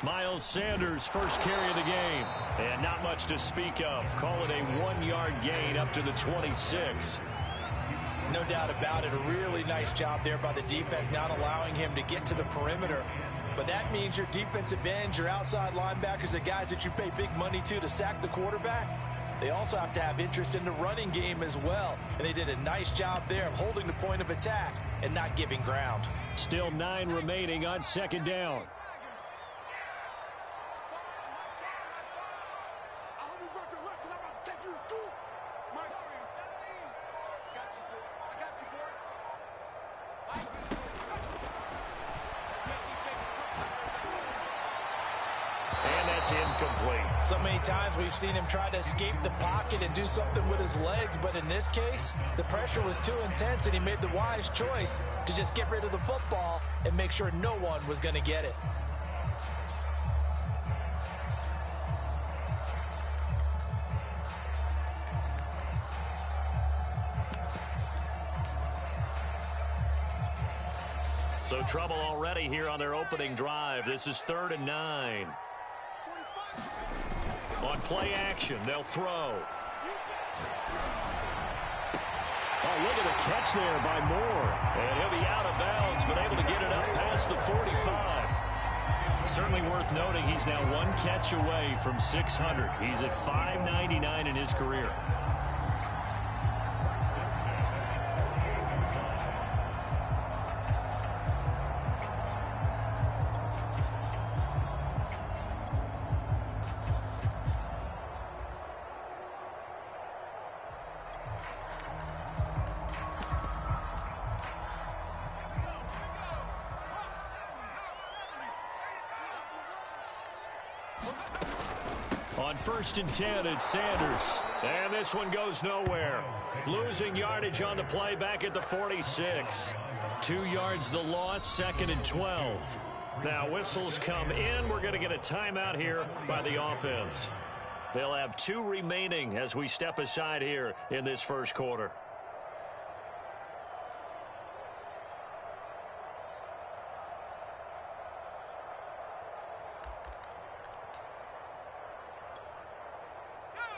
Miles Sanders, first carry of the game. And not much to speak of. Call it a 1-yard gain up to the 26. No doubt about it. A really nice job there by the defense, not allowing him to get to the perimeter. But that means your defensive ends, your outside linebackers, the guys that you pay big money to sack the quarterback, they also have to have interest in the running game as well. And they did a nice job there of holding the point of attack and not giving ground. Still 9 remaining on second down. Incomplete. So many times we've seen him try to escape the pocket and do something with his legs, but in this case, the pressure was too intense and he made the wise choice to just get rid of the football and make sure no one was going to get it. So trouble already here on their opening drive. This is 3rd and 9. On play action, they'll throw. Oh, look at the catch there by Moore. And he'll be out of bounds, but able to get it up past the 45. Certainly worth noting he's now 1 catch away from 600. He's at 599 in his career. On 1st and 10, it's Sanders. And this one goes nowhere. Losing yardage on the play back at the 46. 2 yards the loss, 2nd and 12. Now whistles come in. We're going to get a timeout here by the offense. They'll have 2 remaining as we step aside here in this first quarter.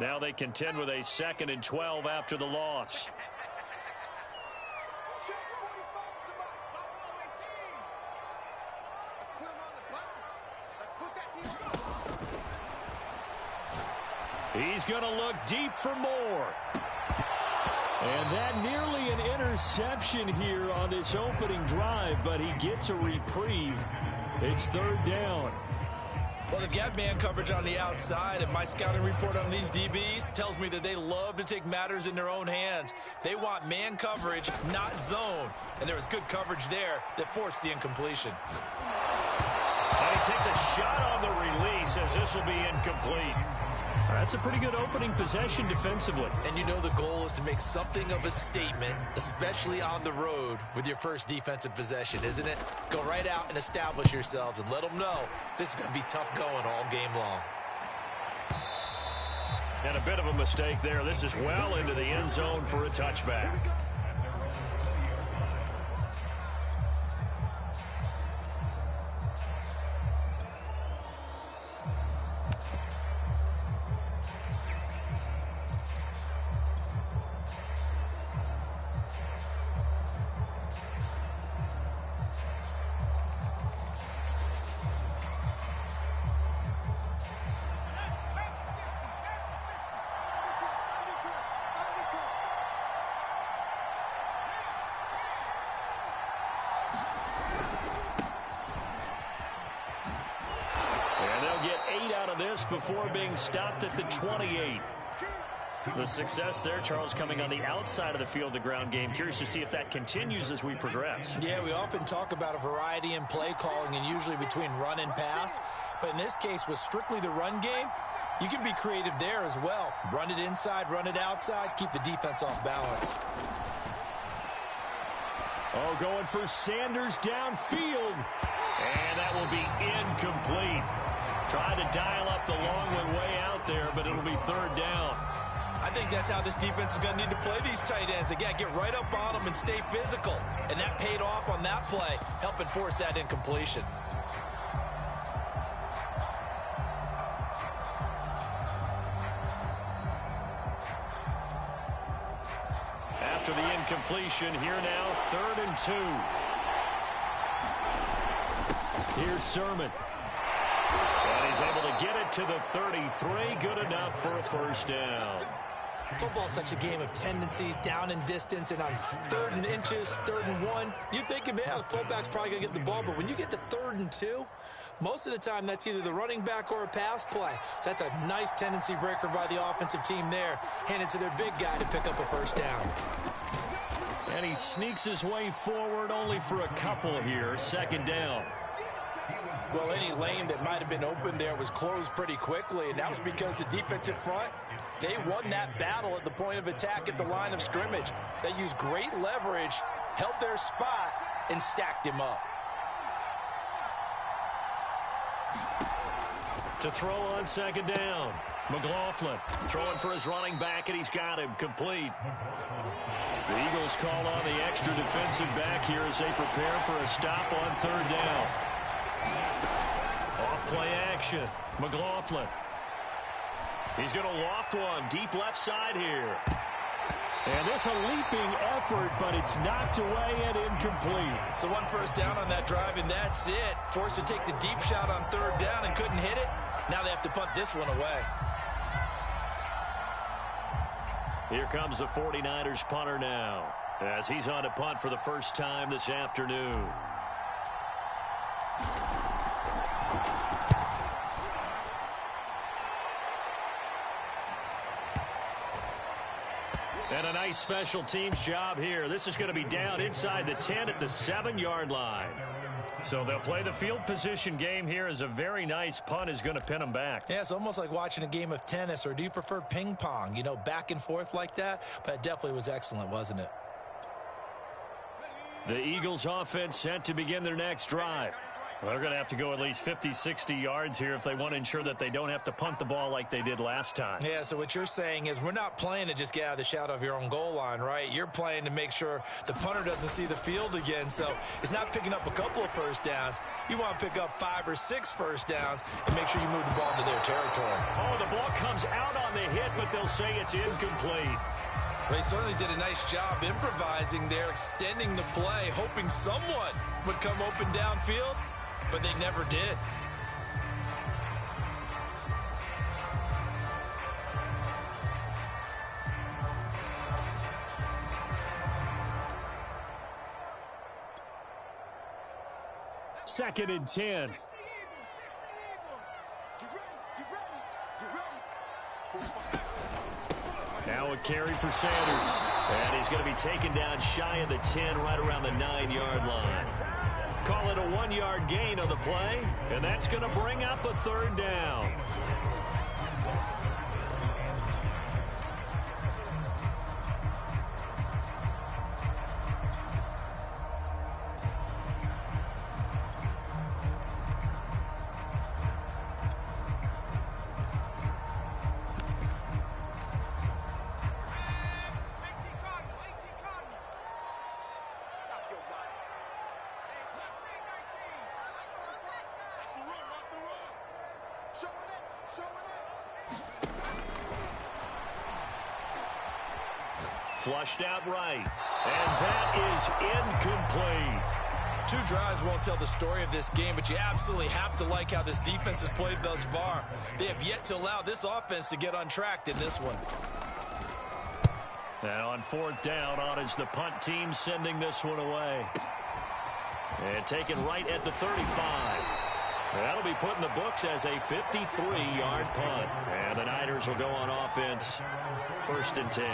Now they contend with a 2nd and 12 after the loss. He's going to look deep for more. And that nearly an interception here on this opening drive, but he gets a reprieve. It's 3rd down. Well, they've got man coverage on the outside, and my scouting report on these DBs tells me that they love to take matters in their own hands. They want man coverage, not zone. And there was good coverage there that forced the incompletion. And he takes a shot on the release as this will be incomplete. That's a pretty good opening possession defensively. And you know the goal is to make something of a statement, especially on the road with your first defensive possession, isn't it? Go right out and establish yourselves and let them know this is going to be tough going all game long. And a bit of a mistake there. This is well into the end zone for a touchback. Before being stopped at the 28. The success there, Charles, coming on the outside of the field, the ground game. Curious to see if that continues as we progress. Yeah, we often talk about a variety in play calling and usually between run and pass. But in this case, with strictly the run game, you can be creative there as well. Run it inside, run it outside, keep the defense off balance. Oh, going for Sanders downfield. And that will be incomplete. Trying to dial up the long one way out there, but it'll be 3rd down. I think that's how this defense is going to need to play these tight ends. Again, get right up on them and stay physical. And that paid off on that play, helping force that incompletion. after the incompletion. Here now, 3rd and 2. Here's Sermon. And he's able to get it to the 33. Good enough for a first down. Football's such a game of tendencies, down in distance, and on 3rd and inches, 3rd and 1, you think, man, the fullback's probably going to get the ball, but when you get to 3rd and 2, most of the time that's either the running back or a pass play. So that's a nice tendency breaker by the offensive team there, handed to their big guy to pick up a first down. And he sneaks his way forward only for a couple here, 2nd down. Well, any lane that might have been open there was closed pretty quickly, and that was because the defensive front, they won that battle at the point of attack at the line of scrimmage. They used great leverage, held their spot, and stacked him up. To throw on 2nd down. McLaughlin throwing for his running back, and he's got him complete. The Eagles call on the extra defensive back here as they prepare for a stop on 3rd down. Off play action. McLaughlin. He's going to loft one deep left side here. And this a leaping effort, but it's knocked away and incomplete. So 1 first down on that drive, and that's it. Forced to take the deep shot on 3rd down and couldn't hit it. Now they have to punt this one away. Here comes the 49ers punter now, as he's on to punt for the first time this afternoon. And a nice special teams job here. This is going to be down inside the 10 at the 7-yard line. So they'll play the field position game here as a very nice punt is going to pin them back. Yeah, it's almost like watching a game of tennis, or do you prefer ping pong? You know, back and forth like that? But it definitely was excellent, wasn't it? The Eagles offense set to begin their next drive. Well, they're going to have to go at least 50, 60 yards here if they want to ensure that they don't have to punt the ball like they did last time. Yeah, so what you're saying is we're not playing to just get out of the shadow of your own goal line, right? You're playing to make sure the punter doesn't see the field again. So it's not picking up a couple of first downs. You want to pick up 5 or 6 first downs and make sure you move the ball into their territory. Oh, the ball comes out on the hit, but they'll say it's incomplete. They certainly did a nice job improvising there, extending the play, hoping someone would come open downfield. But they never did. Second and 10. Now a carry for Sanders. And he's going to be taken down shy of the 10, right around the 9-yard line. Call it a 1-yard gain on the play, and that's going to bring up a 3rd down. Flushed out right, and that is incomplete. 2 drives won't tell the story of this game, but you absolutely have to like how this defense has played thus far. They have yet to allow this offense to get untracked in this one. And on 4th down, on is the punt team sending this one away. And taken right at the 35. That'll be put in the books as a 53-yard punt. And the Niners will go on offense, 1st and 10.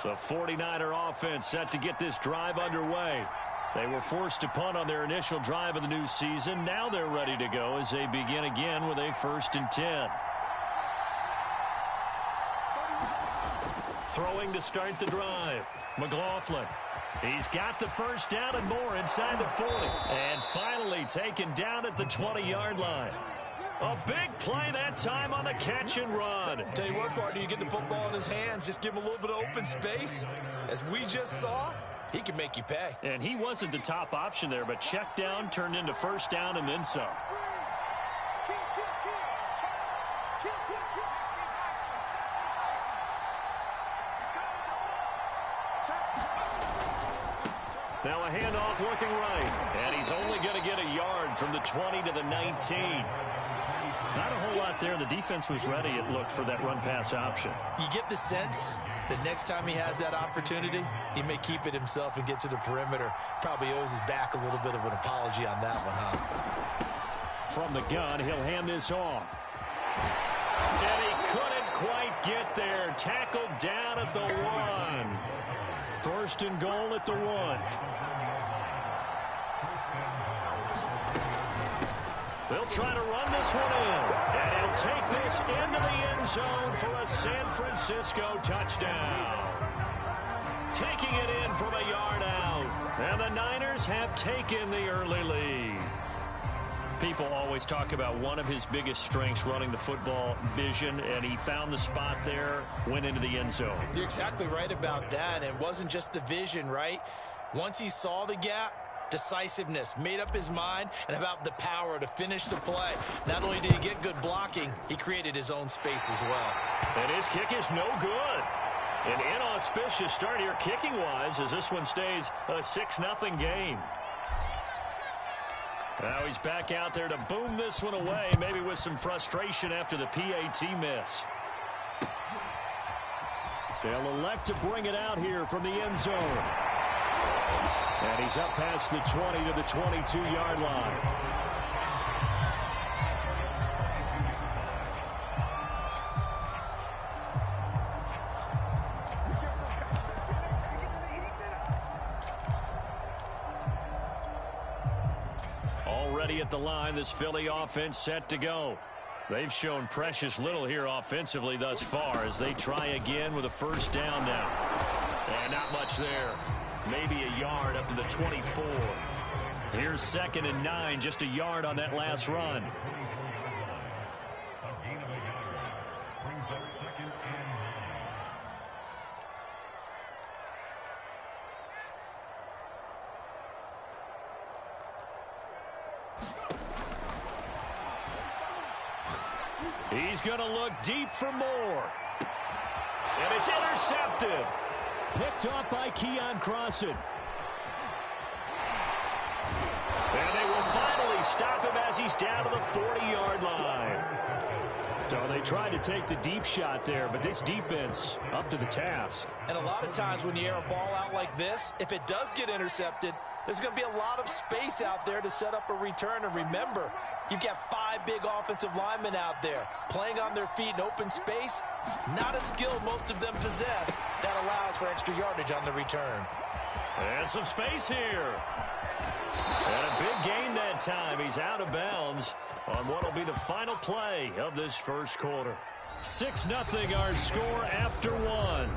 The 49er offense set to get this drive underway. They were forced to punt on their initial drive of the new season. Now they're ready to go as they begin again with a 1st and 10. Throwing to start the drive. McLaughlin. He's got the first down and more inside the 40. And finally taken down at the 20-yard line. A big play that time on the catch and run. Tell you what, partner, you get the football in his hands, just give him a little bit of open space. As we just saw, he can make you pay. And he wasn't the top option there, but check down turned into first down and then some. Now a handoff looking right. And he's only going to get a yard from the 20 to the 19. Not a whole lot there. The defense was ready, it looked, for that run-pass option. You get the sense that next time he has that opportunity, he may keep it himself and get to the perimeter. Probably owes his back a little bit of an apology on that one, huh? From the gun, he'll hand this off. And he couldn't quite get there. Tackled down at the 1. First and goal at the 1. They'll try to run this one in. And he'll take this into the end zone for a San Francisco touchdown. Taking it in from a yard out. And the Niners have taken the early lead. People always talk about one of his biggest strengths, running the football, vision, and he found the spot there, went into the end zone. You're exactly right about that. It wasn't just the vision, right? Once he saw the gap, decisiveness, made up his mind, and about the power to finish the play. Not only did he get good blocking, he created his own space as well. And his kick is no good. An inauspicious start here kicking-wise as this one stays a 6-0 game. Now he's back out there to boom this one away, maybe with some frustration after the PAT miss. They'll elect to bring it out here from the end zone. And he's up past the 20 to the 22-yard line. Already at the line, this Philly offense set to go. They've shown precious little here offensively thus far as they try again with a first down now. And not much there. Maybe a yard up to the 24. Here's 2nd and 9, just a yard on that last run. He's going to look deep for more. And it's intercepted. Picked off by Keon Crossan. And they will finally stop him as he's down to the 40-yard line. So they tried to take the deep shot there, but this defense up to the task. And a lot of times when you air a ball out like this, if it does get intercepted, there's going to be a lot of space out there to set up a return. And remember, you've got 5 big offensive linemen out there playing on their feet in open space. Not a skill most of them possess that allows for extra yardage on the return. And some space here. And a big gain that time. He's out of bounds on what will be the final play of this first quarter. 6-0 our score after 1.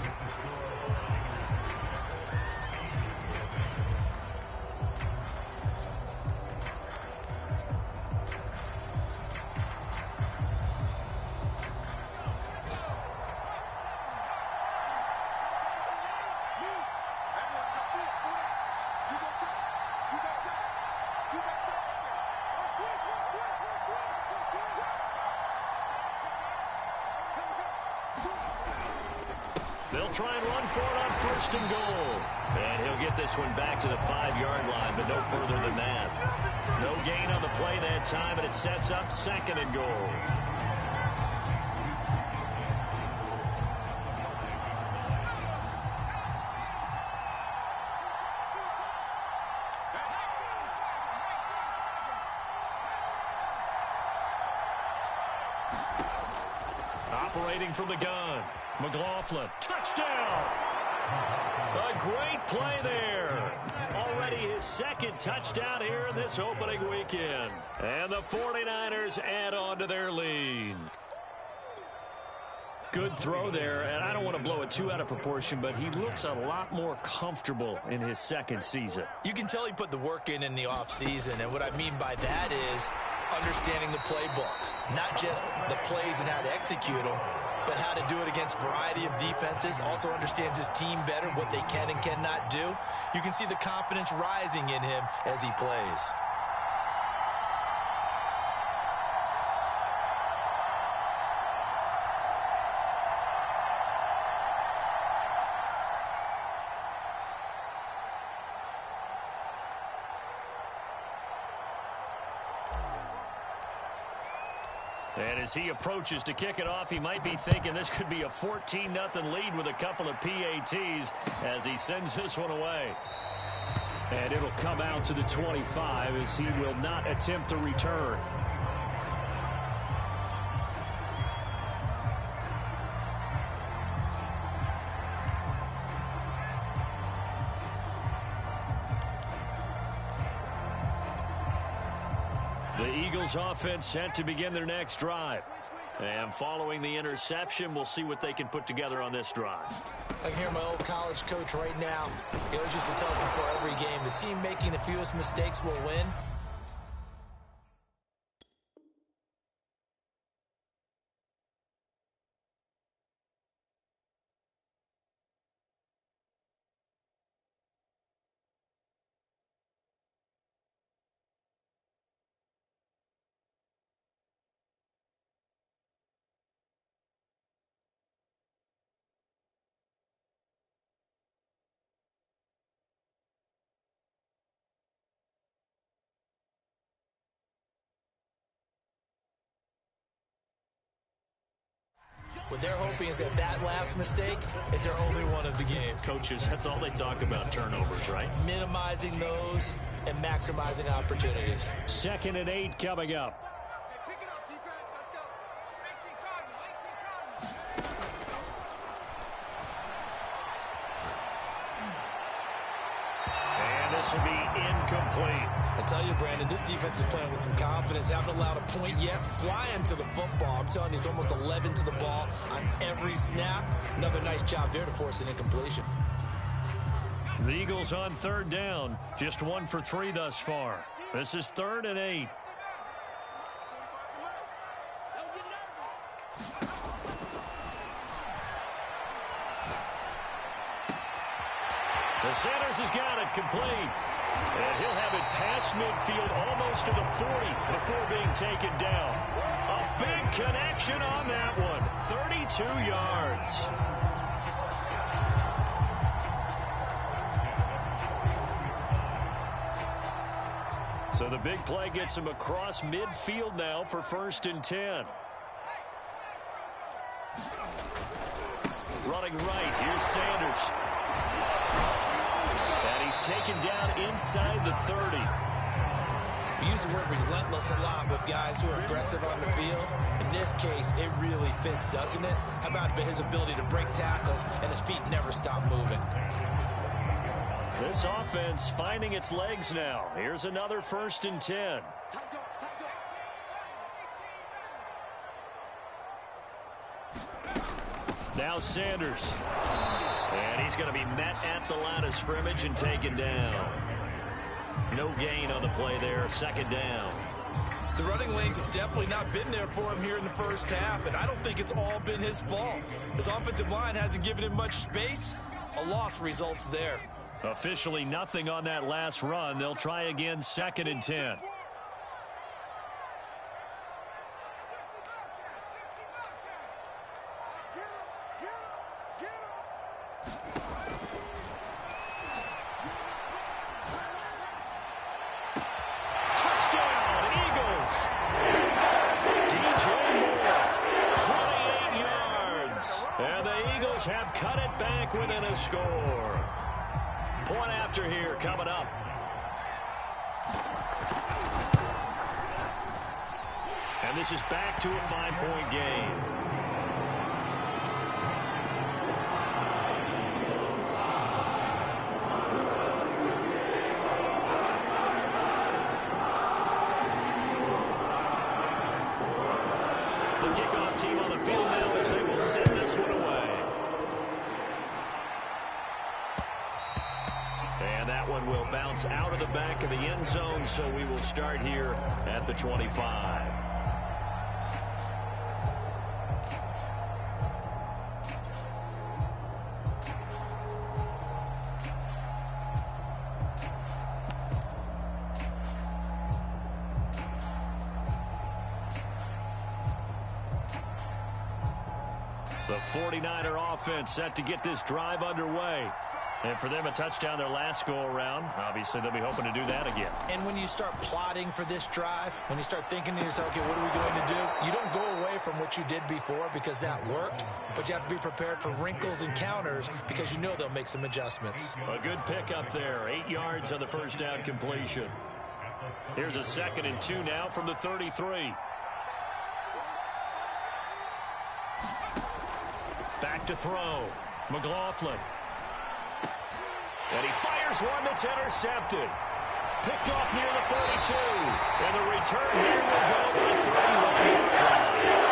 They'll try and run for it on 1st and goal. And he'll get this one back to the 5-yard line, but no further than that. No gain on the play that time, and it sets up 2nd and goal. Operating from the gun. McLaughlin, touchdown! A great play there. Already his 2nd touchdown here in this opening weekend. And the 49ers add on to their lead. Good throw there, and I don't want to blow it too out of proportion, but he looks a lot more comfortable in his 2nd season. You can tell he put the work in the offseason, and what I mean by that is understanding the playbook. Not just the plays and how to execute them, but how to do it against a variety of defenses. Also understands his team better, what they can and cannot do. You can see the confidence rising in him as he plays. And as he approaches to kick it off, he might be thinking this could be a 14-0 lead with a couple of PATs as he sends this one away. And it'll come out to the 25 as he will not attempt a return. The Eagles offense set to begin their next drive. And following the interception, we'll see what they can put together on this drive. I can hear my old college coach right now. He always used to tell us before every game, the team making the fewest mistakes will win. What they're hoping is that that last mistake is their only one of the game. Coaches, that's all they talk about, turnovers, right? Minimizing those and maximizing opportunities. 2nd and 8 coming up. Pick it up, defense. Let's go. And this will be incomplete. I tell you, Brandon, this defense is playing with some confidence. Haven't allowed a point yet. Flying to the football. I'm telling you, it's almost 11 to the ball on every snap. Another nice job there to force an incompletion. The Eagles on 3rd down. Just 1 for 3 thus far. This is 3rd and 8. The Sanders has got it complete. And he'll have it past midfield almost to the 40 before being taken down. A big connection on that one. 32 yards. So the big play gets him across midfield now for 1st and 10. Running right, here's Sanders. And he's taken down inside the 30. We use the word relentless a lot with guys who are aggressive on the field. In this case, it really fits, doesn't it? How about his ability to break tackles and his feet never stop moving? This offense finding its legs now. Here's another 1st and 10. Now Sanders. And he's going to be met at the line of scrimmage and taken down. No gain on the play there. 2nd down. The running lanes have definitely not been there for him here in the first half, and I don't think it's all been his fault. His offensive line hasn't given him much space. A loss results there. Officially nothing on that last run. They'll try again 2nd and 10. Have cut it back within a score. Point after here coming up. And this is back to a 5-point game. The kickoff team on the field now as they will send this one away. And that one will bounce bounce out of the back of the end zone, so we will start here at the 25. The 49er offense set to get this drive underway. And for them, a touchdown their last go-around. Obviously, they'll be hoping to do that again. And when you start plotting for this drive, when you start thinking to yourself, okay, what are we going to do? You don't go away from what you did before because that worked, but you have to be prepared for wrinkles and counters because you know they'll make some adjustments. A good pickup there. 8 yards on the first down completion. Here's a 2nd and 2 now from the 33. Back to throw. McLaughlin. And he fires one that's intercepted. Picked off near the 32. And the return here will go to the 31-yard line.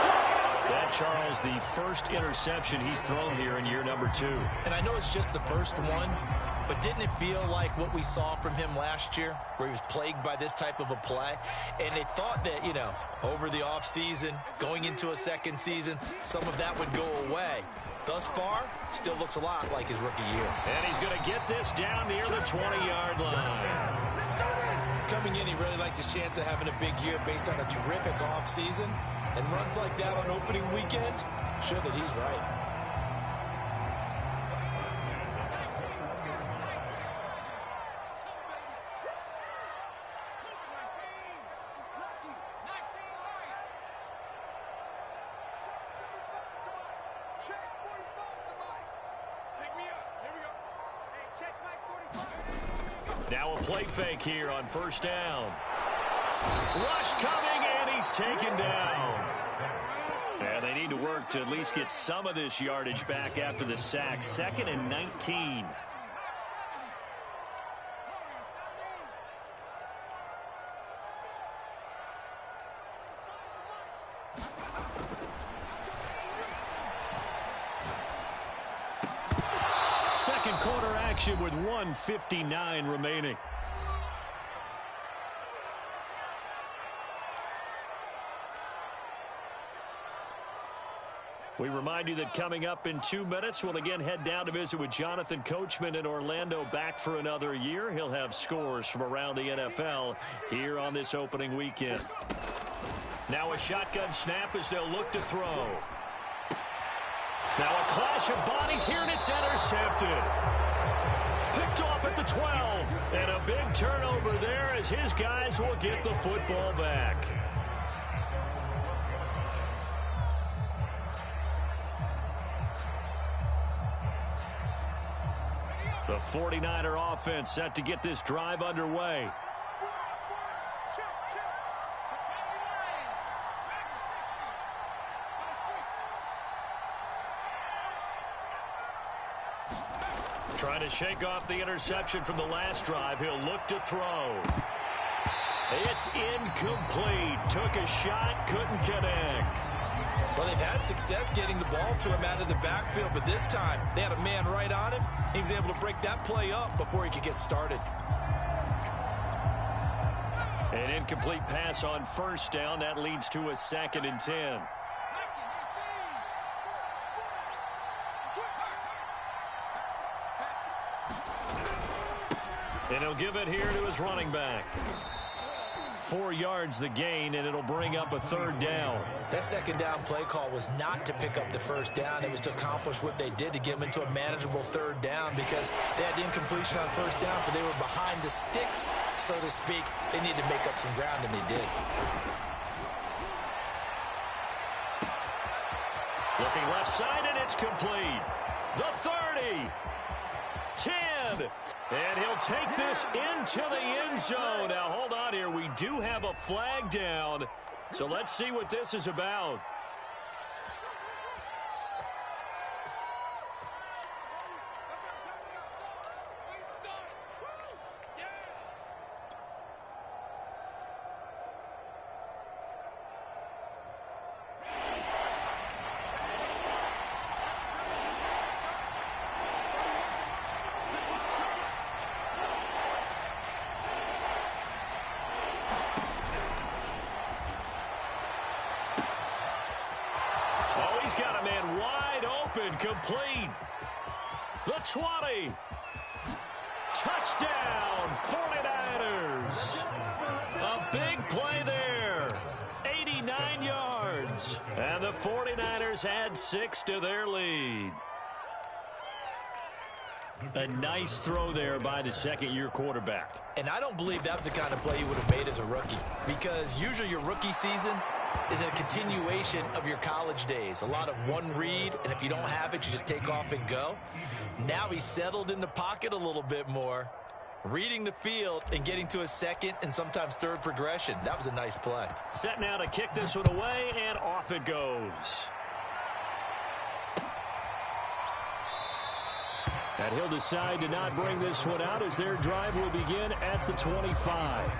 That, Charles, the first interception he's thrown here in year number 2. And I know it's just the first one, but didn't it feel like what we saw from him last year, where he was plagued by this type of a play? And they thought that, you know, over the offseason, going into a second season, some of that would go away. Thus far, still looks a lot like his rookie year. And he's going to get this down near the 20-yard line. Coming in, he really liked his chance of having a big year based on a terrific offseason. And runs like that on opening weekend show that he's right. Now a play fake here on first down. Rush coming, and he's taken down. And they need to work to at least get some of this yardage back after the sack. 2nd and 19. Second quarter action with 1:59 remaining. We remind you that coming up in 2 minutes, we'll again head down to visit with Jonathan Coachman in Orlando, back for another year. He'll have scores from around the NFL here on this opening weekend. Now a shotgun snap as they'll look to throw. Now a clash of bodies here, and it's intercepted. Picked off at the 12. And a big turnover there as his guys will get the football back. The 49er offense set to get this drive underway. Trying to shake off the interception from the last drive. He'll look to throw. It's incomplete. Took a shot, couldn't connect. Well, they've had success getting the ball to him out of the backfield, but this time they had a man right on him. He was able to break that play up before he could get started. An incomplete pass on first down. That leads to a 2nd and 10. And he'll give it here to his running back. 4 yards the gain, and it'll bring up a 3rd down. That 2nd down play call was not to pick up the 1st down. It was to accomplish what they did to get them into a manageable 3rd down because they had incompletion on 1st down, so they were behind the sticks, so to speak. They needed to make up some ground, and they did. Looking left side, and it's complete. The 30. 10. And he'll take this into the end zone. Now, hold on here. We do have a flag down. So let's see what this is about. Incomplete. The 20. Touchdown, 49ers. A big play there. 89 yards. And the 49ers add 6 to their lead. A nice throw there by the second-year quarterback. And I don't believe that was the kind of play he would have made as a rookie, because usually your rookie season is a continuation of your college days. A lot of one read, and if you don't have it, you just take off and go. Now he's settled in the pocket a little bit more, reading the field and getting to a second and sometimes third progression. That was a nice play. Set now to kick this one away, and off it goes. And he'll decide to not bring this one out as their drive will begin at the 25.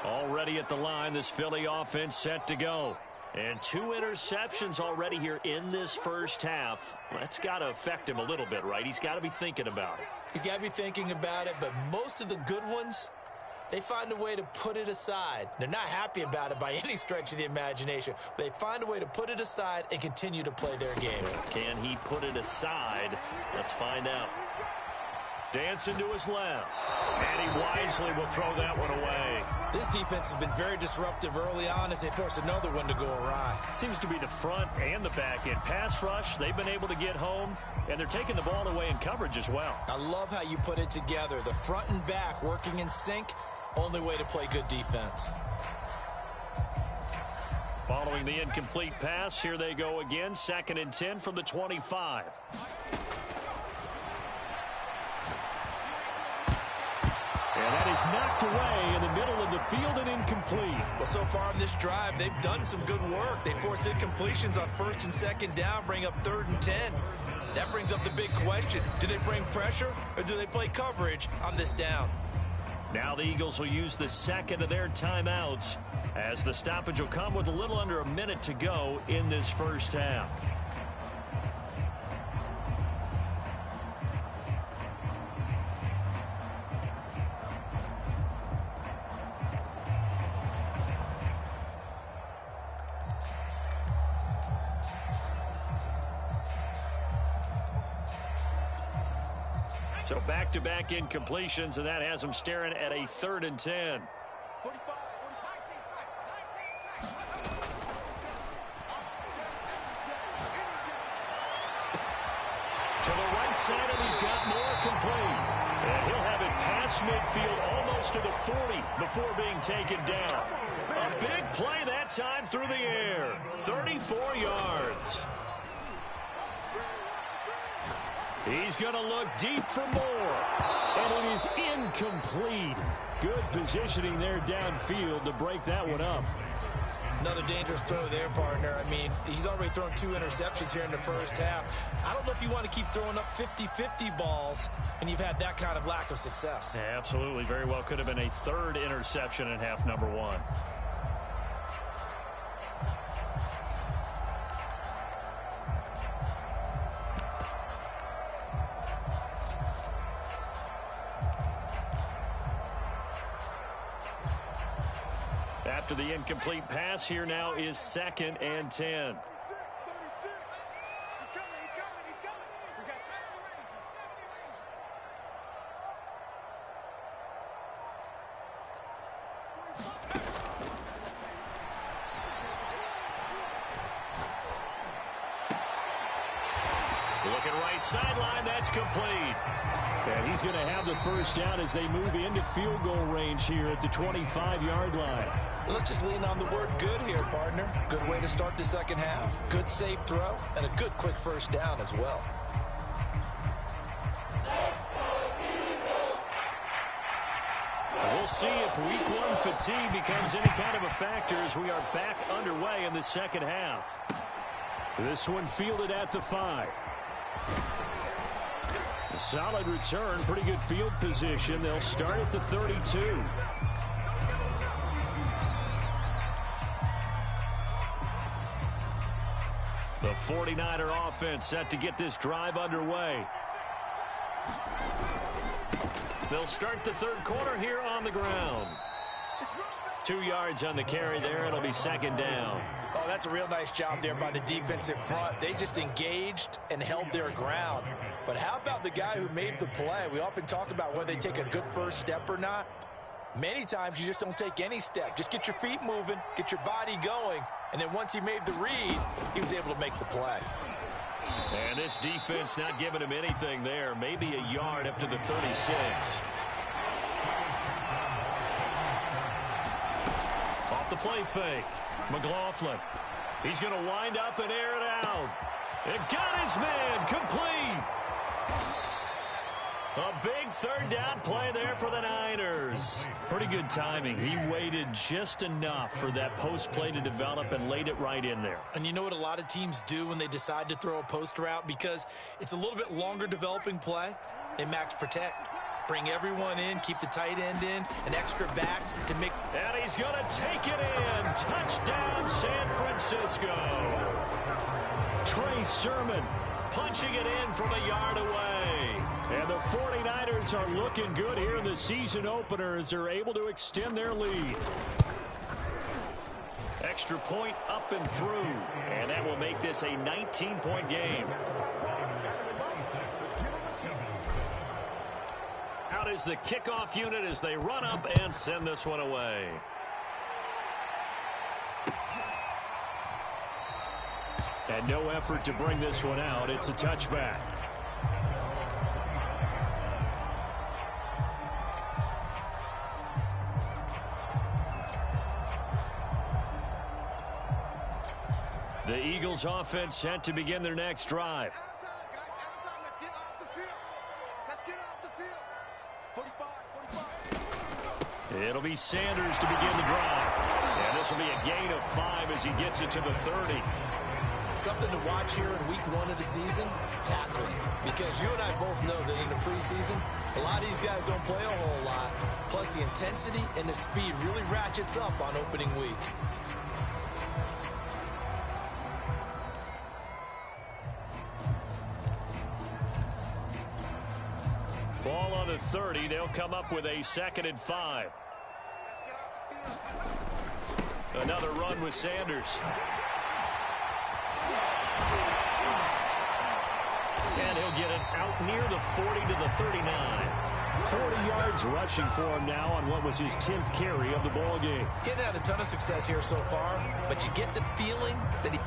Already at the line, this Philly offense set to go. And 2 interceptions already here in this first half. That's got to affect him a little bit, right? He's got to be thinking about it. He's got to be thinking about it, but most of the good ones, they find a way to put it aside. They're not happy about it by any stretch of the imagination, but they find a way to put it aside and continue to play their game. Can he put it aside? Let's find out. Dancing to his left. And he wisely will throw that one away. This defense has been very disruptive early on as they force another one to go awry. Seems to be the front and the back end. Pass rush, they've been able to get home, and they're taking the ball away in coverage as well. I love how you put it together. The front and back working in sync, only way to play good defense. Following the incomplete pass, here they go again. 2nd and 10 from the 25. And that is knocked away in the middle of the field and incomplete. Well, so far in this drive, they've done some good work. They force incompletions on 1st and 2nd down, bring up 3rd and 10. That brings up the big question. Do they bring pressure or do they play coverage on this down? Now the Eagles will use the second of their timeouts as the stoppage will come with a little under a minute to go in this first half. So back-to-back incompletions, and that has them staring at a 3rd and 10. To the right side, and he's got more complete. And he'll have it past midfield almost to the 40 before being taken down. A big play that time through the air. 34 yards. He's going to look deep for more. And it is incomplete. Good positioning there downfield to break that one up. Another dangerous throw there, partner. I mean, he's already thrown 2 interceptions here in the first half. I don't know if you want to keep throwing up 50-50 balls and you've had that kind of lack of success. Yeah, absolutely. Very well could have been a 3rd interception in half number 1. After the incomplete pass, here now is 2nd and 10. Looking right sideline, that's complete. And he's going to have the first down as they move into field goal range here at the 25-yard line. Let's just lean on the word good here, partner. Good way to start the second half. Good safe throw and a good quick first down as well. We'll see if week 1 fatigue becomes any kind of a factor as we are back underway in the second half. This one fielded at the 5. A solid return, pretty good field position. They'll start at the 32. The 49er offense set to get this drive underway. They'll start the third quarter here on the ground. 2 yards on the carry there. It'll be second down. Oh, that's a real nice job there by the defensive front. They just engaged and held their ground. But how about the guy who made the play? We often talk about whether they take a good first step or not. Many times you just don't take any step. Just get your feet moving, get your body going, and then once he made the read, he was able to make the play. And this defense not giving him anything there. Maybe a yard up to the 36. Off the play fake. McLaughlin. He's going to wind up and air it out. And got his man complete. A big third down play there for the Niners. Pretty good timing. He waited just enough for that post play to develop and laid it right in there. And you know what a lot of teams do when they decide to throw a post route? Because it's a little bit longer developing play. They max protect. Bring everyone in, keep the tight end in, an extra back to make. And he's going to take it in. Touchdown, San Francisco. Trey Sermon punching it in from a yard away. And the 49ers are looking good here in the season opener as they're able to extend their lead. Extra point up and through. And that will make this a 19-point game. Out is the kickoff unit as they run up and send this one away. And no effort to bring this one out. It's a touchback. The Eagles offense set to begin their next drive. It'll be Sanders to begin the drive. And this will be a gain of 5 as he gets it to the 30. Something to watch here in week 1 of the season, tackling. Because you and I both know that in the preseason, a lot of these guys don't play a whole lot. Plus the intensity and the speed really ratchets up on opening week. Ball on the 30. They'll come up with a 2nd and 5. Another run with Sanders. And he'll get it out near the 40 to the 39. 40 yards rushing for him now on what was his 10th carry of the ball game. Getting had a ton of success here so far, but you get the feeling that he...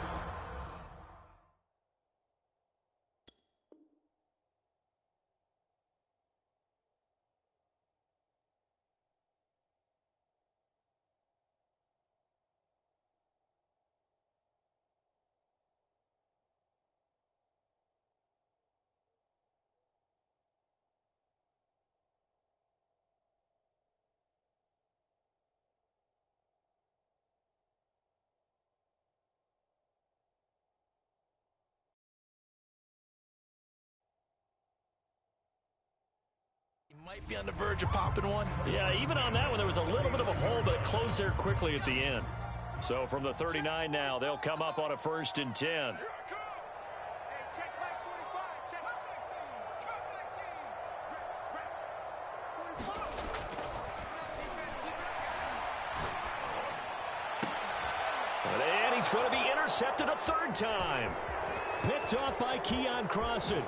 might be on the verge of popping one. Yeah, even on that one, there was a little bit of a hole, but it closed there quickly at the end. So from the 39 now, they'll come up on a 1st and 10. And he's going to be intercepted a 3rd time. Picked off by Keon Crossan.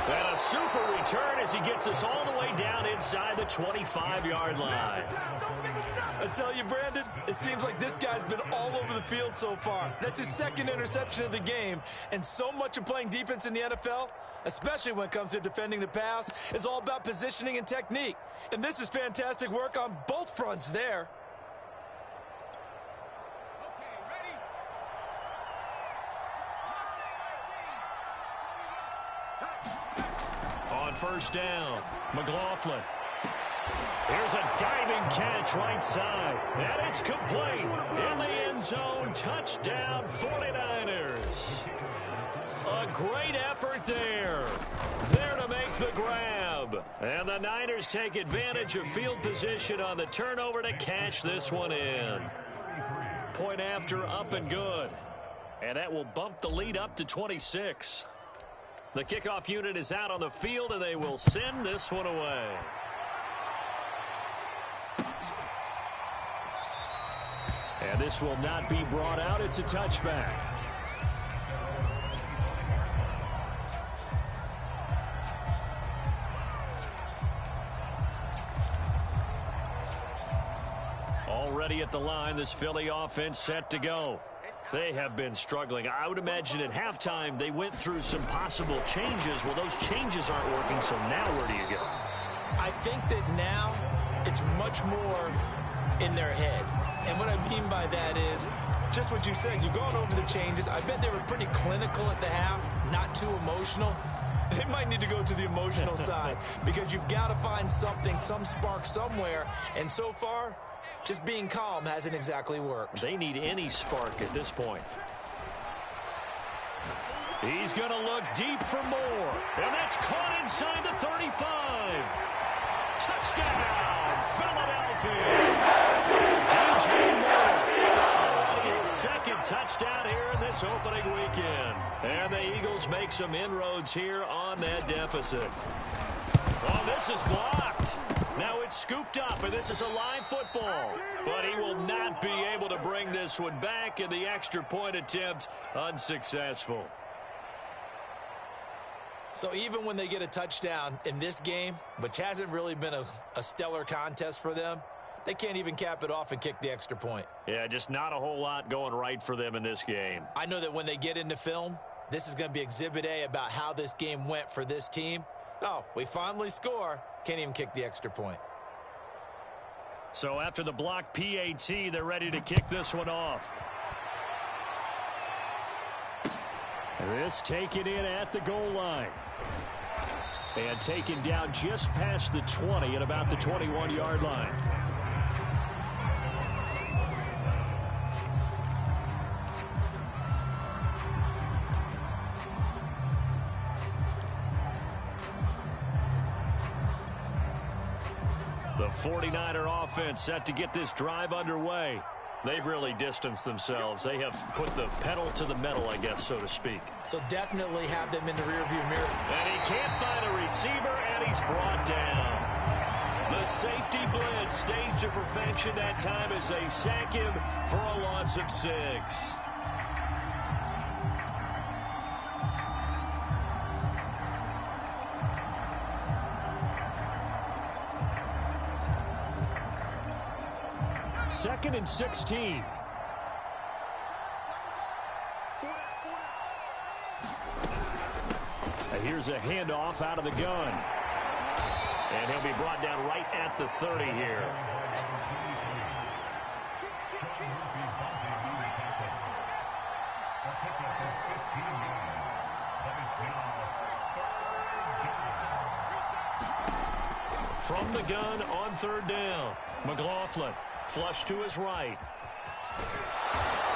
And a super return as he gets us all the way down inside the 25-yard line. I tell you, Brandon, it seems like this guy's been all over the field so far. That's his 2nd interception of the game. And so much of playing defense in the NFL, especially when it comes to defending the pass, is all about positioning and technique. And this is fantastic work on both fronts there. On 1st down, McLaughlin. Here's a diving catch right side. And it's complete. In the end zone, touchdown 49ers. A great effort there. There to make the grab. And the Niners take advantage of field position on the turnover to cash this one in. Point after, up and good. And that will bump the lead up to 26. The kickoff unit is out on the field, and they will send this one away. And this will not be brought out. It's a touchback. Already at the line, this Philly offense set to go. They have been struggling. I would imagine at halftime they went through some possible changes. Well, those changes aren't working, so now where do you go? I think that now it's much more in their head. And what I mean by that is just what you said. You've gone over the changes. I bet they were pretty clinical at the half, not too emotional. They might need to go to the emotional side because you've got to find something, some spark somewhere. And so far, just being calm hasn't exactly worked. They need any spark at this point. He's going to look deep for more. And that's caught inside the 35. Touchdown, Philadelphia. DJ Moore. His second touchdown here in this opening weekend. And the Eagles make some inroads here on that deficit. Oh, this is blocked. Now it's scooped up, and this is a live football. But he will not be able to bring this one back, and the extra point attempt unsuccessful. So even when they get a touchdown in this game, which hasn't really been a stellar contest for them, they can't even cap it off and kick the extra point. Yeah, just not a whole lot going right for them in this game. I know that when they get into film, this is going to be Exhibit A about how this game went for this team. Oh, we finally score. Can't even kick the extra point. So after the block PAT, they're ready to kick this one off. This taken in at the goal line. And taken down just past the 20 at about the 21-yard line. The 49er offense set to get this drive underway. They've really distanced themselves. They have put the pedal to the metal, I guess, so to speak. So definitely have them in the rearview mirror. And he can't find a receiver, and he's brought down. The safety blitz staged to perfection that time as they sack him for a loss of 6. Second and 16. And here's a handoff out of the gun. And he'll be brought down right at the 30 here. From the gun on third down. McLaughlin flush to his right.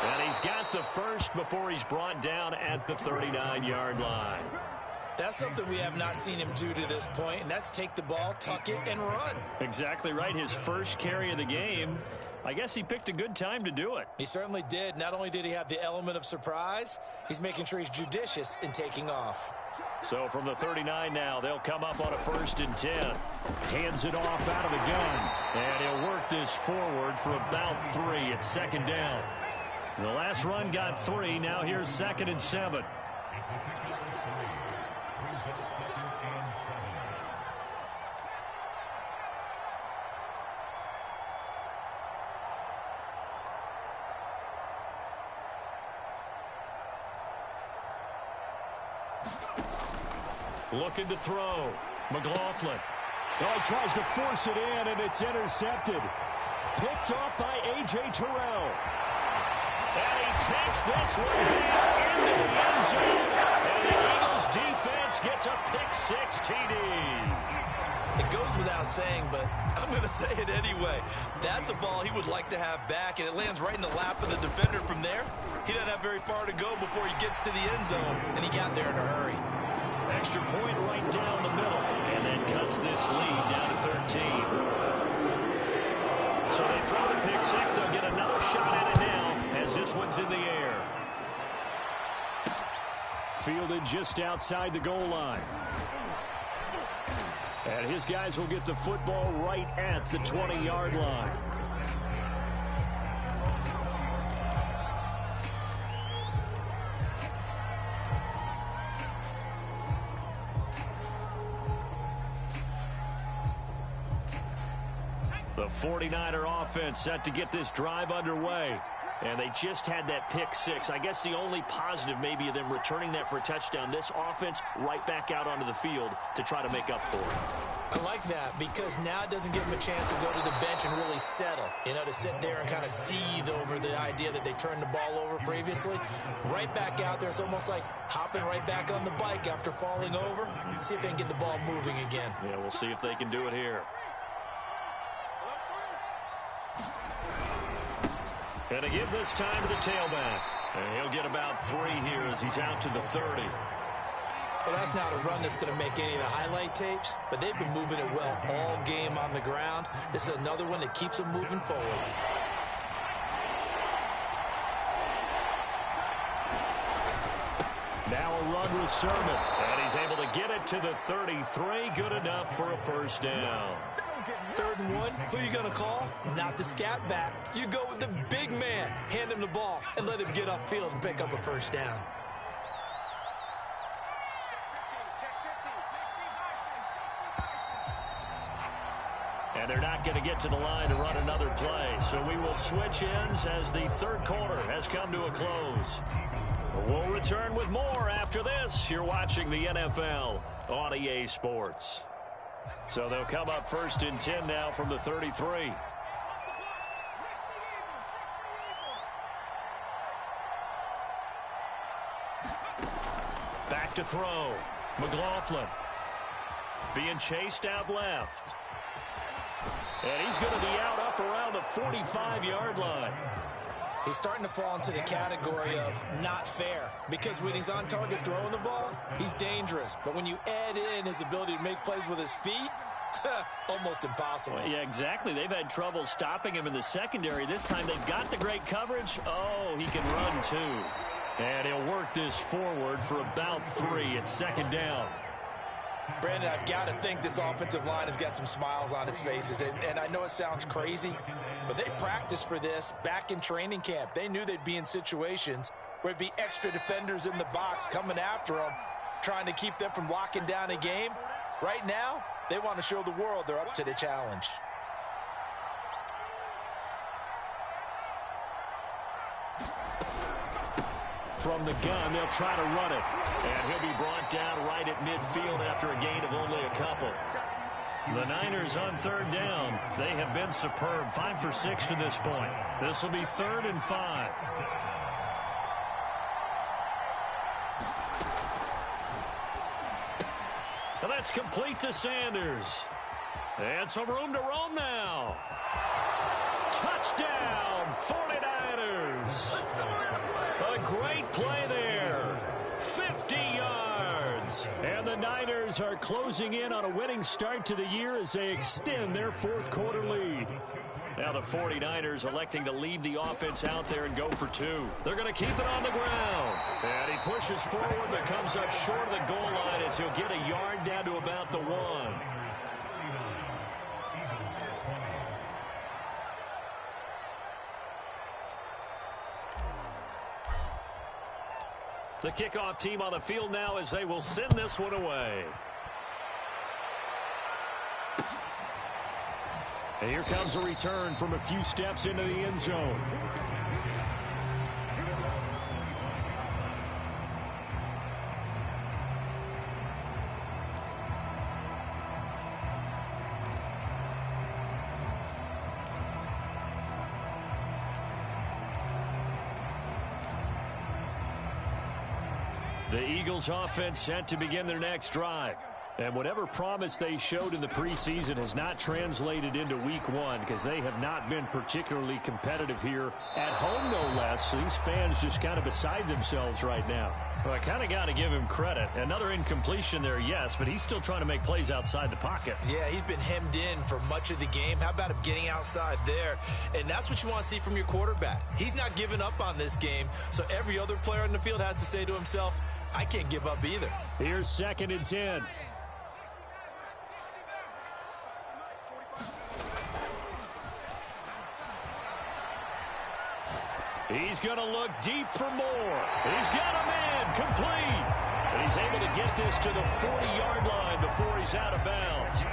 And he's got the first before he's brought down at the 39-yard line. That's something we have not seen him do to this point, and that's take the ball, tuck it, and run. Exactly right. His first carry of the game. I guess he picked a good time to do it. He certainly did. Not only did he have the element of surprise, he's making sure he's judicious in taking off. So from the 39 now, they'll come up on a 1st and 10. Hands it off out of the gun. And he'll work this forward for about 3 at 2nd down. The last run got 3. Now here's 2nd and 7. Looking to throw. McLaughlin. Oh, he tries to force it in, and it's intercepted. Picked off by A.J. Terrell. And he takes this one back into the end zone. And the Eagles defense gets a pick-6 TD. It goes without saying, but I'm going to say it anyway. That's a ball he would like to have back, and it lands right in the lap of the defender from there. He doesn't have very far to go before he gets to the end zone, and he got there in a hurry. Extra point right down the middle, and then cuts this lead down to 13. So they throw the pick-6. They'll get another shot at it now as this one's in the air. Fielded just outside the goal line. And his guys will get the football right at the 20-yard line. The 49er offense set to get this drive underway. And they just had that pick six. I guess the only positive maybe of them returning that for a touchdown. This offense right back out onto the field to try to make up for it. I like that because now it doesn't give them a chance to go to the bench and really settle. You know, to sit there and kind of seethe over the idea that they turned the ball over previously. Right back out there. It's almost like hopping right back on the bike after falling over. See if they can get the ball moving again. Yeah, we'll see if they can do it here. And to give this time to the tailback. And he'll get about 3 here as he's out to the 30. Well, that's not a run that's going to make any of the highlight tapes, but they've been moving it well all game on the ground. This is another one that keeps them moving forward. Now a run with Sermon. And he's able to get it to the 33. Good enough for a first down. 3rd and 1, who are you going to call? Not the scat back. You go with the big man. Hand him the ball and let him get upfield and pick up a first down. And they're not going to get to the line to run another play. So we will switch ends as the 3rd quarter has come to a close. We'll return with more after this. You're watching the NFL on EA Sports. So they'll come up 1st and 10 now from the 33. Back to throw. McLaughlin being chased out left. And he's going to be out up around the 45-yard line. He's starting to fall into the category of not fair because when he's on target throwing the ball, he's dangerous. But when you add in his ability to make plays with his feet, almost impossible. Well, yeah, exactly. They've had trouble stopping him in the secondary. This time they've got the great coverage. Oh, he can run too. And he'll work this forward for about 3 at 2nd down. Brandon, I've got to think this offensive line has got some smiles on its faces. And I know it sounds crazy, but they practiced for this back in training camp. They knew they'd be in situations where it'd be extra defenders in the box coming after them, trying to keep them from locking down a game. Right now, they want to show the world they're up to the challenge. From the gun, they'll try to run it. And he'll be brought down right at midfield after a gain of only a couple. The Niners on 3rd down. They have been superb. 5 for 6 to this point. This will be 3rd and 5. And that's complete to Sanders. And some room to roam now. Touchdown, 49ers. A great play there. 50 yards. And the Niners are closing in on a winning start to the year as they extend their 4th quarter lead. Now the 49ers electing to leave the offense out there and go for 2. They're going to keep it on the ground. And he pushes forward but comes up short of the goal line as he'll get a yard down to about the 1. The kickoff team on the field now as they will send this one away. And here comes a return from a few steps into the end zone. The Eagles offense set to begin their next drive. And whatever promise they showed in the preseason has not translated into week 1 because they have not been particularly competitive here at home, no less. These fans just kind of beside themselves right now. Well, I kind of got to give him credit. Another incompletion there, yes, but he's still trying to make plays outside the pocket. Yeah, he's been hemmed in for much of the game. How about him getting outside there? And that's what you want to see from your quarterback. He's not giving up on this game, so every other player on the field has to say to himself, I can't give up either. Here's 2nd and 10. He's going to look deep for more. He's got a man complete. And he's able to get this to the 40-yard line before he's out of bounds.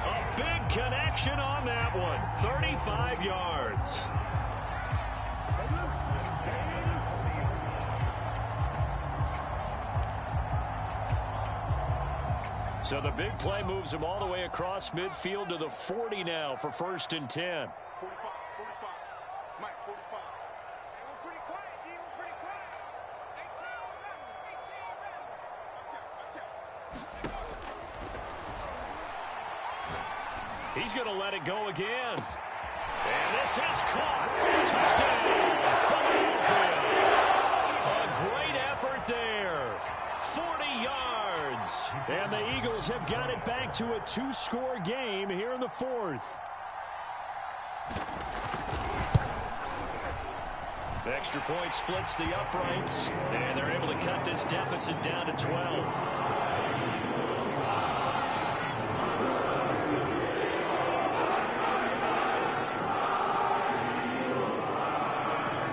A big connection on that one. 35 yards. So the big play moves him all the way across midfield to the 40 now for 1st and 10. 45, 45. Mike, 45. Hey, we're pretty quiet, D. We're pretty quiet. 18 around. 18 around. He's going to let it go again. And this is caught. Touchdown, Philadelphia. A great effort there. 40 yards. And the Eagles have got it back to a 2-score game here in the 4th. The extra point splits the uprights, and they're able to cut this deficit down to 12.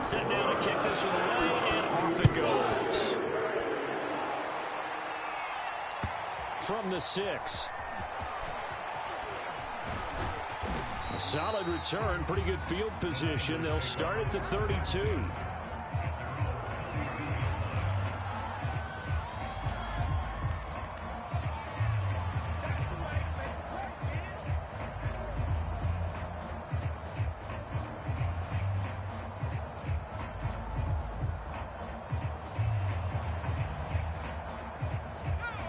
Set down to kick this one away, and off it goes. From the 6. A solid return, pretty good field position. They'll start at the 32.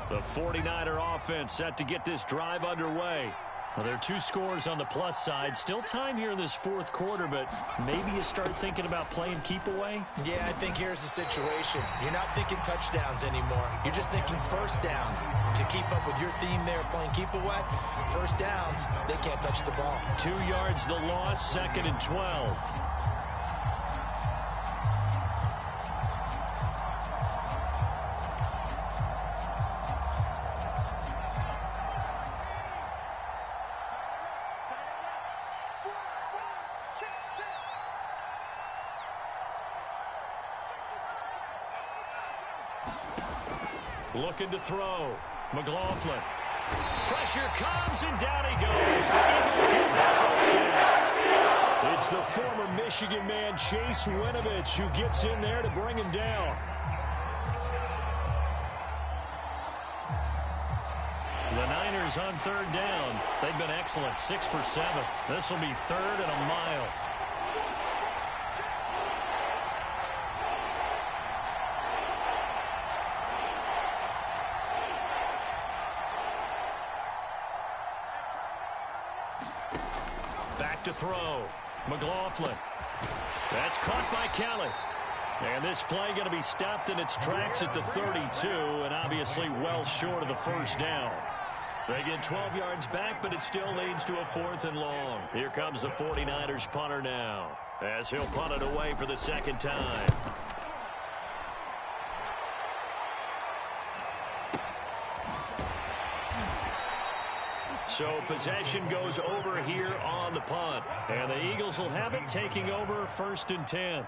The 49er offense set to get this drive underway. Well, there are 2 scores on the plus side. Still time here in this 4th quarter, but maybe you start thinking about playing keep away? Yeah, I think here's the situation. You're not thinking touchdowns anymore. You're just thinking first downs. To keep up with your theme there, playing keep away, first downs, they can't touch the ball. 2 yards the loss, 2nd and 12. Looking to throw. McLaughlin. Pressure comes, and down he goes. The Eagles get that first down. It's the former Michigan man, Chase Winovich, who gets in there to bring him down. The Niners on 3rd down. They've been excellent, 6 for 7. This will be 3rd and a mile. To throw. McLaughlin. That's caught by Kelly. And this play going to be stopped in its tracks at the 32, and obviously well short of the first down. They get 12 yards back, but it still leads to a 4th and long. Here comes the 49ers punter now, as he'll punt it away for the 2nd time. So possession goes over here on the punt. And the Eagles will have it, taking over 1st and 10.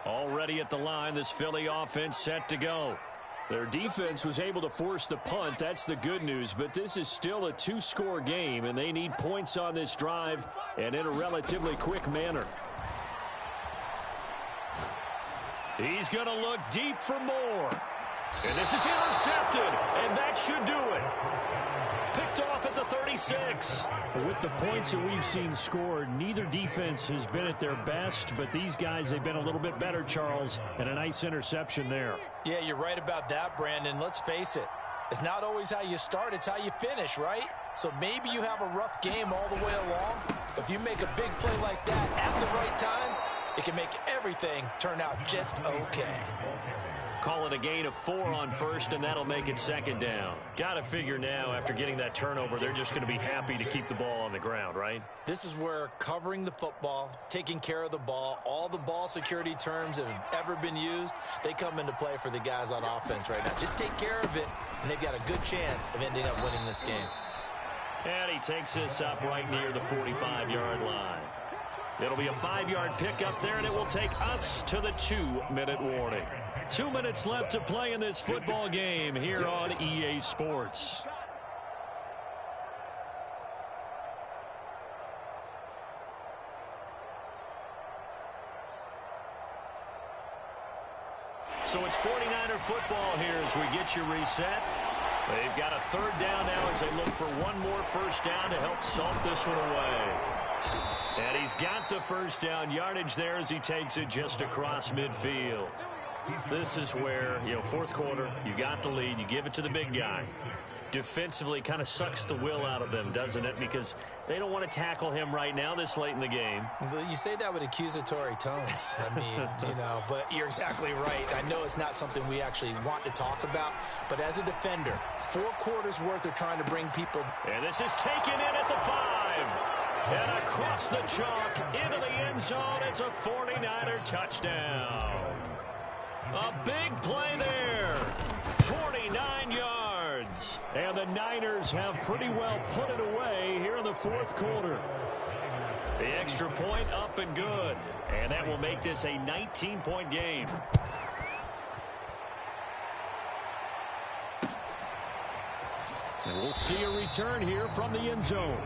Already at the line, this Philly offense set to go. Their defense was able to force the punt. That's the good news. But this is still a 2-score game, and they need points on this drive and in a relatively quick manner. He's going to look deep for more. And this is intercepted, and that should do it. Picked off at the 36. With the points that we've seen scored, neither defense has been at their best, but these guys, they've been a little bit better, Charles, and a nice interception there. Yeah, you're right about that, Brandon. Let's face it. It's not always how you start, it's how you finish, right? So maybe you have a rough game all the way along. If you make a big play like that at the right time, it can make everything turn out just okay. Call it a gain of 4 on first, and that'll make it second down. Got to figure now, after getting that turnover, they're just going to be happy to keep the ball on the ground, right? This is where covering the football, taking care of the ball, all the ball security terms that have ever been used, they come into play for the guys on offense right now. Just take care of it, and they've got a good chance of ending up winning this game. And he takes this up right near the 45-yard line. It'll be a 5-yard pickup there, and it will take us to the 2-minute warning. 2 minutes left to play in this football game here on EA Sports. So it's 49er football here as we get you reset. They've got a third down now as they look for one more first down to help salt this one away. And he's got the first down yardage there as he takes it just across midfield. This is where, fourth quarter, you got the lead, you give it to the big guy. Defensively kind of sucks the will out of them, doesn't it? Because they don't want to tackle him right now this late in the game. Well, you say that with accusatory tones. I mean, but you're exactly right. I know it's not something we actually want to talk about, but as a defender, 4 quarters worth of trying to bring people. And this is taken in at the 5. And across the chalk into the end zone. It's a 49er touchdown. A big play there. 49 yards. And the Niners have pretty well put it away here in the fourth quarter. The extra point up and good. And that will make this a 19-point game. And we'll see a return here from the end zone.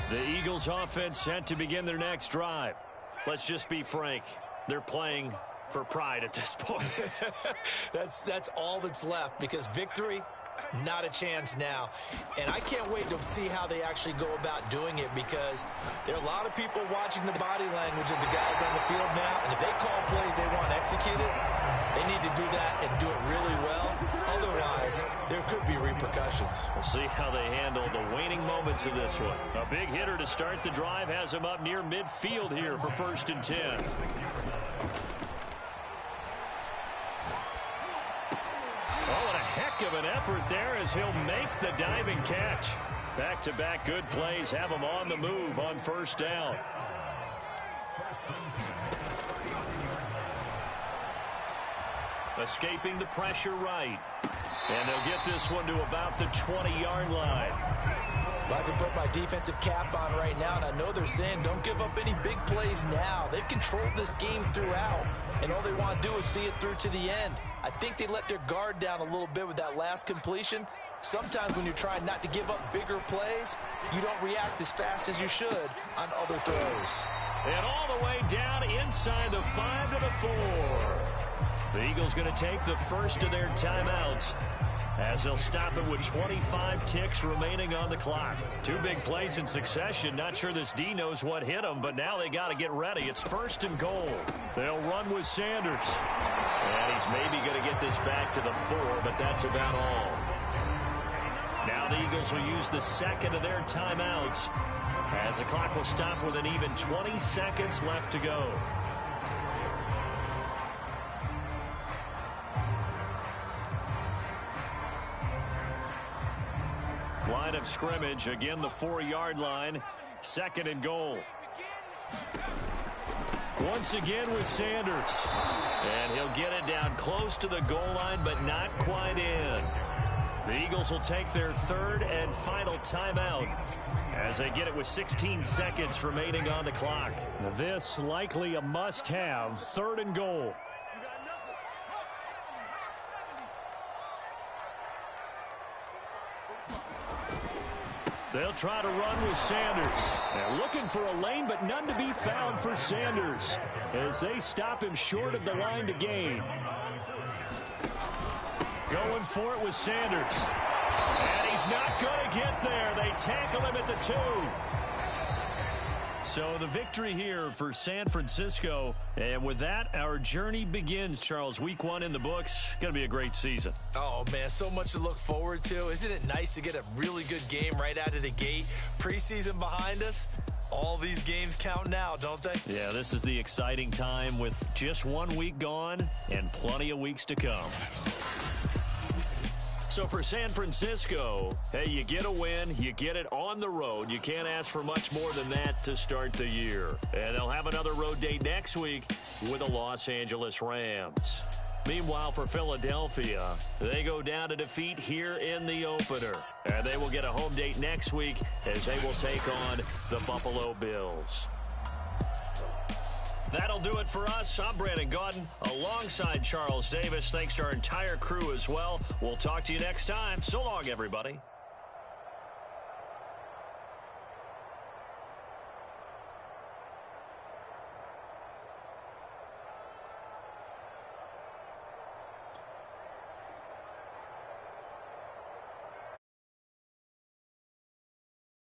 The Eagles offense set to begin their next drive. Let's just be frank. They're playing for pride at this point. That's all that's left, because victory, not a chance now. And I can't wait to see how they actually go about doing it, because there are a lot of people watching the body language of the guys on the field now. And if they call plays they want executed, they need to do that and do it really well. Otherwise, there could be repercussions. We'll see how they handle the waning moments of this one. A big hitter to start the drive has him up near midfield here for 1st and 10. Oh, and a heck of an effort there as he'll make the diving catch. Back-to-back good plays have him on the move on 1st down. Escaping the pressure right. And they'll get this one to about the 20-yard line. I can put my defensive cap on right now, and I know they're saying don't give up any big plays now. They've controlled this game throughout, and all they want to do is see it through to the end. I think they let their guard down a little bit with that last completion. Sometimes when you're trying not to give up bigger plays, you don't react as fast as you should on other throws. And all the way down inside the 5 to the 4. The Eagles going to take the first of their timeouts as they'll stop it with 25 ticks remaining on the clock. 2 big plays in succession. Not sure this D knows what hit them, but now they got to get ready. It's 1st and goal. They'll run with Sanders. And he's maybe going to get this back to the 4, but that's about all. Now the Eagles will use the second of their timeouts as the clock will stop with an even 20 seconds left to go. Line of scrimmage, again the 4-yard line, 2nd and goal. Once again with Sanders. And he'll get it down close to the goal line, but not quite in. The Eagles will take their 3rd and final timeout as they get it with 16 seconds remaining on the clock. This likely a must-have, 3rd and goal. They'll try to run with Sanders. They're looking for a lane, but none to be found for Sanders as they stop him short of the line to gain. Going for it with Sanders. And he's not going to get there. They tackle him at the 2. So the victory here for San Francisco. And with that, our journey begins, Charles. Week 1 in the books. Going to be a great season. Oh, man, so much to look forward to. Isn't it nice to get a really good game right out of the gate? Preseason behind us. All these games count now, don't they? Yeah, this is the exciting time with just 1 week gone and plenty of weeks to come. So for San Francisco, hey, you get a win, you get it on the road. You can't ask for much more than that to start the year. And they'll have another road date next week with the Los Angeles Rams. Meanwhile, for Philadelphia, they go down to defeat here in the opener. And they will get a home date next week as they will take on the Buffalo Bills. That'll do it for us. I'm Brandon Gaudin alongside Charles Davis. Thanks to our entire crew as well. We'll talk to you next time. So long, everybody.